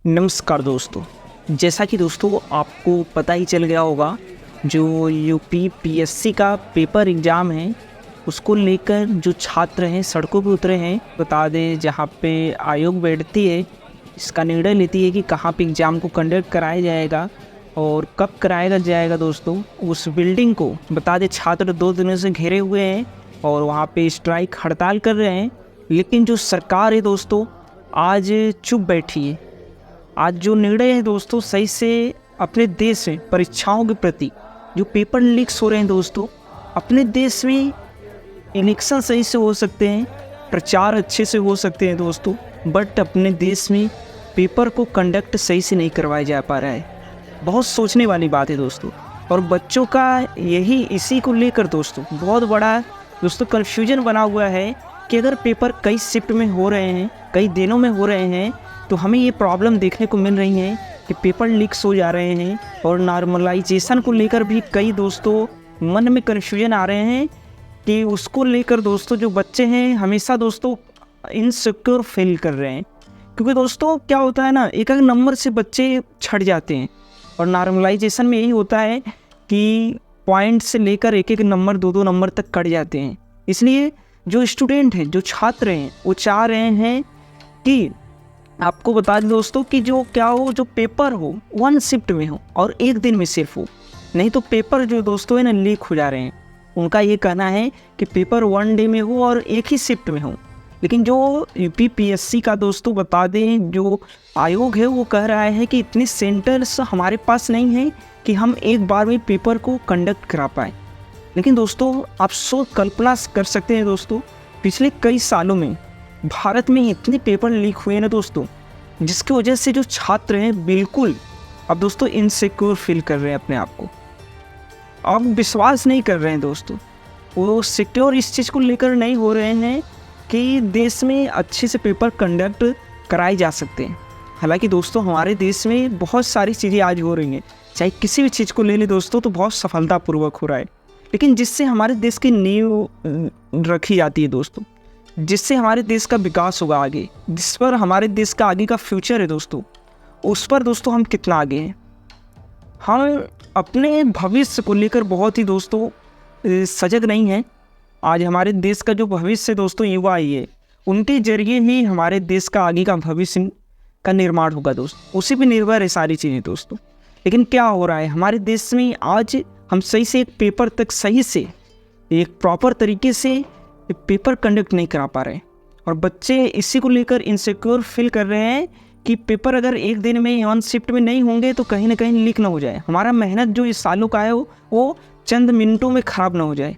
नमस्कार दोस्तों। जैसा कि दोस्तों आपको पता ही चल गया होगा, जो यूपी पीएससी का पेपर एग्ज़ाम है उसको लेकर जो छात्र हैं सड़कों पे उतरे हैं। बता दें, जहाँ पे आयोग बैठती है, इसका निर्णय लेती है कि कहाँ पे एग्ज़ाम को कंडक्ट कराया जाएगा और कब कराया जाएगा। दोस्तों उस बिल्डिंग को बता दें, छात्र 2 दिनों से घेरे हुए हैं और वहाँ पे स्ट्राइक हड़ताल कर रहे हैं। लेकिन जो सरकार है दोस्तों आज चुप बैठी है। आज जो निर्णय है दोस्तों, सही से अपने देश में परीक्षाओं के प्रति जो पेपर लीक्स हो रहे हैं दोस्तों, अपने देश में इलेक्शन सही से हो सकते हैं, प्रचार अच्छे से हो सकते हैं दोस्तों, बट अपने देश में पेपर को कंडक्ट सही से नहीं करवाया जा पा रहा है। बहुत सोचने वाली बात है दोस्तों। और बच्चों का यही इसी को लेकर दोस्तों बहुत बड़ा दोस्तों कन्फ्यूजन बना हुआ है कि अगर पेपर कई शिफ्ट में हो रहे हैं, कई दिनों में हो रहे हैं, तो हमें ये प्रॉब्लम देखने को मिल रही है कि पेपर लीक्स हो जा रहे हैं। और नॉर्मलाइजेशन को लेकर भी कई दोस्तों मन में कन्फ्यूजन आ रहे हैं कि उसको लेकर दोस्तों जो बच्चे हैं हमेशा दोस्तों इनसिक्योर फील कर रहे हैं। क्योंकि दोस्तों क्या होता है ना, एक एक नंबर से बच्चे छट जाते हैं और नॉर्मलाइजेशन में यही होता है कि पॉइंट से लेकर एक एक नंबर 2-2 नंबर तक कट जाते हैं। इसलिए जो स्टूडेंट हैं, जो छात्र हैं, वो चाह रहे हैं कि आपको बता दें दोस्तों कि जो पेपर हो 1 शिफ्ट में हो और 1 दिन में सिर्फ हो। नहीं तो पेपर जो दोस्तों है ना लीक हो जा रहे हैं। उनका ये कहना है कि पेपर 1 डे में हो और एक ही शिफ्ट में हो। लेकिन जो यूपी पीएससी का दोस्तों बता दें जो आयोग है, वो कह रहा है कि इतने सेंटर्स हमारे पास नहीं हैं कि हम एक बार में पेपर को कंडक्ट करा पाएँ। लेकिन दोस्तों आप कल्पना कर सकते हैं दोस्तों, पिछले कई सालों में भारत में इतने पेपर लीक हुए हैं ना दोस्तों, जिसकी वजह से जो छात्र हैं बिल्कुल अब दोस्तों इनसिक्योर फील कर रहे हैं अपने आप को। अब विश्वास नहीं कर रहे हैं दोस्तों, वो सिक्योर इस चीज़ को लेकर नहीं हो रहे हैं कि देश में अच्छे से पेपर कंडक्ट कराए जा सकते हैं। हालांकि दोस्तों हमारे देश में बहुत सारी चीज़ें आज हो रही हैं, चाहे किसी भी चीज़ को ले लें दोस्तों तो बहुत सफलतापूर्वक हो रहा है। लेकिन जिससे हमारे देश की नींव रखी जाती है दोस्तों, जिससे हमारे देश का विकास होगा आगे, जिस पर हमारे देश का आगे का फ्यूचर है दोस्तों, उस पर दोस्तों हम कितना आगे हैं। हम अपने भविष्य को लेकर बहुत ही दोस्तों सजग नहीं हैं। आज हमारे देश का जो भविष्य दोस्तों युवा ही है, उनके जरिए ही हमारे देश का आगे का भविष्य का निर्माण होगा दोस्तों। उसी पर निर्भर है सारी चीज़ें दोस्तों। लेकिन क्या हो रहा है हमारे देश में, आज हम सही से एक पेपर तक सही से एक प्रॉपर तरीके से पेपर कंडक्ट नहीं करा पा रहे और बच्चे इसी को लेकर इनसिक्योर फील कर रहे हैं कि पेपर अगर एक दिन में 1 शिफ्ट में नहीं होंगे तो कहीं ना कहीं लीक ना हो जाए, हमारा मेहनत जो इस सालों का है वो चंद मिनटों में ख़राब ना हो जाए।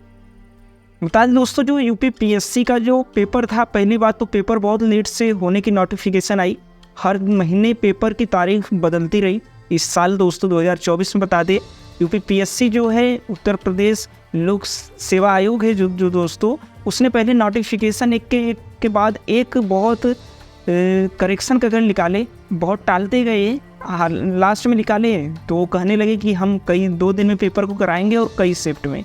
बता दें दोस्तों, जो यूपी पीएससी का जो पेपर था, पहली बात तो पेपर बहुत लेट से होने की नोटिफिकेशन आई। हर महीने पेपर की तारीख बदलती रही। इस साल दोस्तों 2024 में बता दें, यूपी पीएससी जो है उत्तर प्रदेश लोक सेवा आयोग है जो दोस्तों, उसने पहले नोटिफिकेशन एक के बाद एक बहुत करेक्शन कर निकाले, बहुत टालते गए, लास्ट में निकाले तो वो कहने लगे कि हम 2 दिन में पेपर को कराएंगे और कई शिफ्ट में।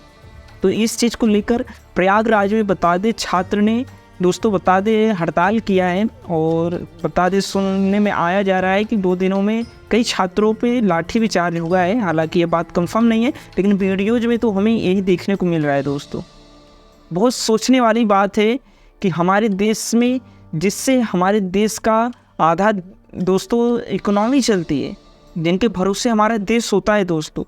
तो इस चीज़ को लेकर प्रयागराज में बता दे छात्र ने दोस्तों बता दे हड़ताल किया है और बता दे सुनने में आया जा रहा है कि 2 दिनों में कई छात्रों पे लाठी भी चार्ज हुआ है। हालांकि ये बात कंफर्म नहीं है, लेकिन वीडियोज में तो हमें यही देखने को मिल रहा है दोस्तों। बहुत सोचने वाली बात है कि हमारे देश में, जिससे हमारे देश का आधा दोस्तों इकोनॉमी चलती है, जिनके भरोसे हमारा देश होता है दोस्तों,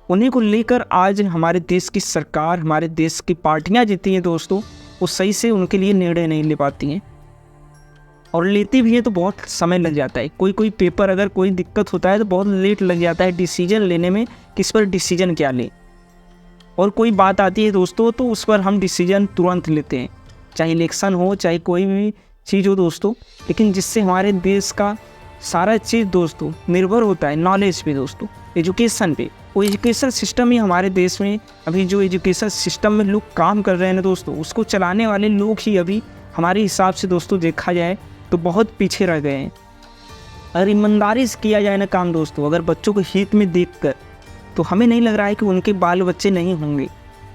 उन्हीं को लेकर आज हमारे देश की सरकार, हमारे देश की पार्टियां जीती हैं दोस्तों, वो सही से उनके लिए निर्णय नहीं ले पाती हैं और लेती भी है तो बहुत समय लग जाता है। कोई पेपर अगर कोई दिक्कत होता है तो बहुत लेट लग जाता है डिसीजन लेने में, किस पर डिसीजन क्या लें। और कोई बात आती है दोस्तों तो उस पर हम डिसीजन तुरंत लेते हैं, चाहे इलेक्शन हो, चाहे कोई भी चीज़ हो दोस्तों। लेकिन जिससे हमारे देश का सारा चीज़ दोस्तों निर्भर होता है नॉलेज पे दोस्तों, एजुकेशन पे। वो एजुकेशन सिस्टम ही हमारे देश में अभी जो एजुकेशन सिस्टम में लोग काम कर रहे हैं ना दोस्तों, उसको चलाने वाले लोग ही अभी हमारे हिसाब से दोस्तों देखा जाए तो बहुत पीछे रह गए हैं। अगर ईमानदारी से किया जाए ना काम दोस्तों, अगर बच्चों को हित में देखकर, तो हमें नहीं लग रहा है कि उनके बाल बच्चे नहीं होंगे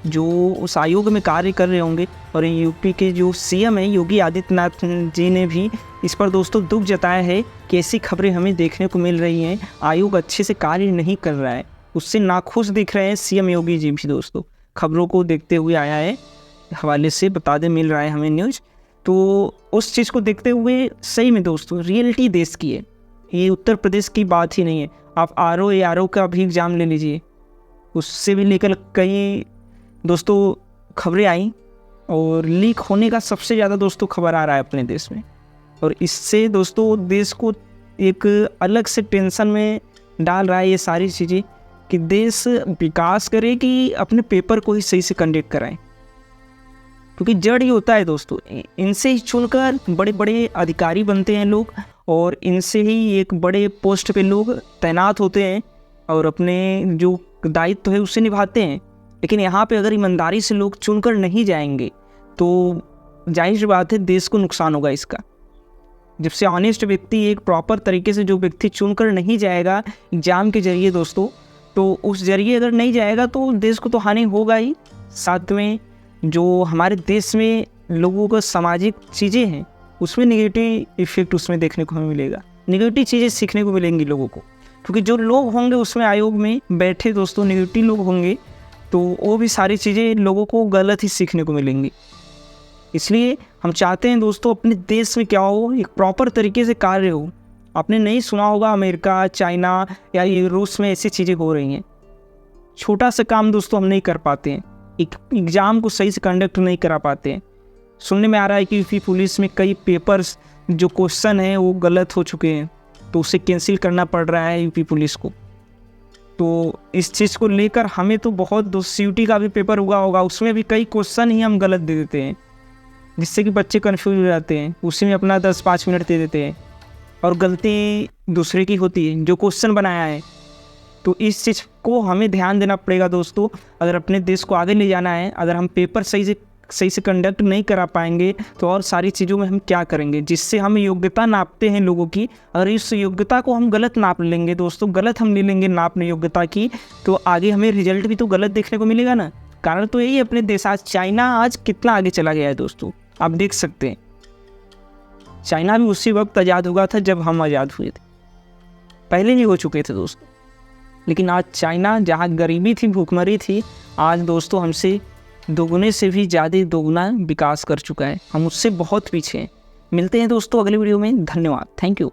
जो उस आयोग में कार्य कर रहे होंगे, और यूपी के जो सीएम हैं योगी आदित्यनाथ जी ने भी इस पर दोस्तों दुख जताया है कि ऐसी खबरें हमें देखने को मिल रही हैं, आयोग अच्छे से कार्य नहीं कर रहा है, उससे नाखुश दिख रहे हैं सीएम योगी जी भी। दोस्तों खबरों को देखते हुए आया है हवाले से बता दे मिल रहा है हमें न्यूज़, तो उस चीज़ को देखते हुए सही में दोस्तों रियलिटी देश की है, ये उत्तर प्रदेश की बात ही नहीं है। आप आरओ का भी एग्ज़ाम ले लीजिए, उससे भी लेकर कई दोस्तों खबरें आई, और लीक होने का सबसे ज़्यादा दोस्तों खबर आ रहा है अपने देश में, और इससे दोस्तों देश को एक अलग से टेंशन में डाल रहा है ये सारी चीज़ें कि देश विकास करे कि अपने पेपर को ही सही से कंडक्ट कराएं, क्योंकि जड़ ही होता है दोस्तों, इनसे ही चुनकर बड़े बड़े अधिकारी बनते हैं लोग, और इनसे ही एक बड़े पोस्ट पे लोग तैनात होते हैं और अपने जो दायित्व है उसे निभाते हैं। लेकिन यहाँ पे अगर ईमानदारी से लोग चुनकर नहीं जाएंगे तो जाहिर सी बात है देश को नुकसान होगा इसका। जब से ऑनेस्ट व्यक्ति, एक प्रॉपर तरीके से जो व्यक्ति चुनकर नहीं जाएगा एग्ज़ाम के जरिए दोस्तों, तो उस जरिए अगर नहीं जाएगा तो देश को तो हानि होगा ही, साथ में जो हमारे देश में लोगों का सामाजिक चीज़ें हैं उसमें नेगेटिव इफेक्ट उसमें देखने को हमें मिलेगा, नेगेटिव चीज़ें सीखने को मिलेंगी लोगों को, क्योंकि जो लोग होंगे उसमें आयोग में बैठे दोस्तों नेगेटिव लोग होंगे, तो वो भी सारी चीज़ें लोगों को गलत ही सीखने को मिलेंगी। इसलिए हम चाहते हैं दोस्तों अपने देश में क्या हो, एक प्रॉपर तरीके से कार्य हो। आपने नहीं सुना होगा अमेरिका, चाइना या ये रूस में ऐसी चीज़ें हो रही हैं, छोटा सा काम दोस्तों हम नहीं कर पाते हैं, एक एग्ज़ाम को सही से कंडक्ट नहीं करा पाते हैं। सुनने में आ रहा है कि यूपी पुलिस में कई पेपर्स जो क्वेश्चन हैं वो गलत हो चुके हैं, तो उसे कैंसिल करना पड़ रहा है यूपी पुलिस को। तो इस चीज़ को लेकर हमें तो बहुत सीयूटी का भी पेपर हुआ होगा, उसमें भी कई क्वेश्चन ही हम गलत दे देते हैं, जिससे कि बच्चे कन्फ्यूज हो जाते हैं, उसी में अपना 10-5 मिनट दे देते हैं और गलती दूसरे की होती है जो क्वेश्चन बनाया है। तो इस चीज़ को हमें ध्यान देना पड़ेगा दोस्तों, अगर अपने देश को आगे ले जाना है। अगर हम पेपर सही से कंडक्ट नहीं करा पाएंगे तो और सारी चीज़ों में हम क्या करेंगे, जिससे हम योग्यता नापते हैं लोगों की, अगर इस योग्यता को हम गलत नाप लेंगे दोस्तों, गलत हम ले लेंगे नापने योग्यता की, तो आगे हमें रिजल्ट भी तो गलत देखने को मिलेगा ना। कारण तो यही है अपने देश, आज चाइना आज कितना आगे चला गया है दोस्तों, आप देख सकते हैं। चाइना भी उसी वक्त आज़ाद हुआ था जब हम आज़ाद हुए थे, पहले भी हो चुके थे दोस्तों। लेकिन आज चाइना जहाँ गरीबी थी, भूखमरी थी, आज दोस्तों हमसे दोगुने से भी ज़्यादा दोगुना विकास कर चुका है, हम उससे बहुत पीछे हैं। मिलते हैं दोस्तों अगले वीडियो में, धन्यवाद, थैंक यू।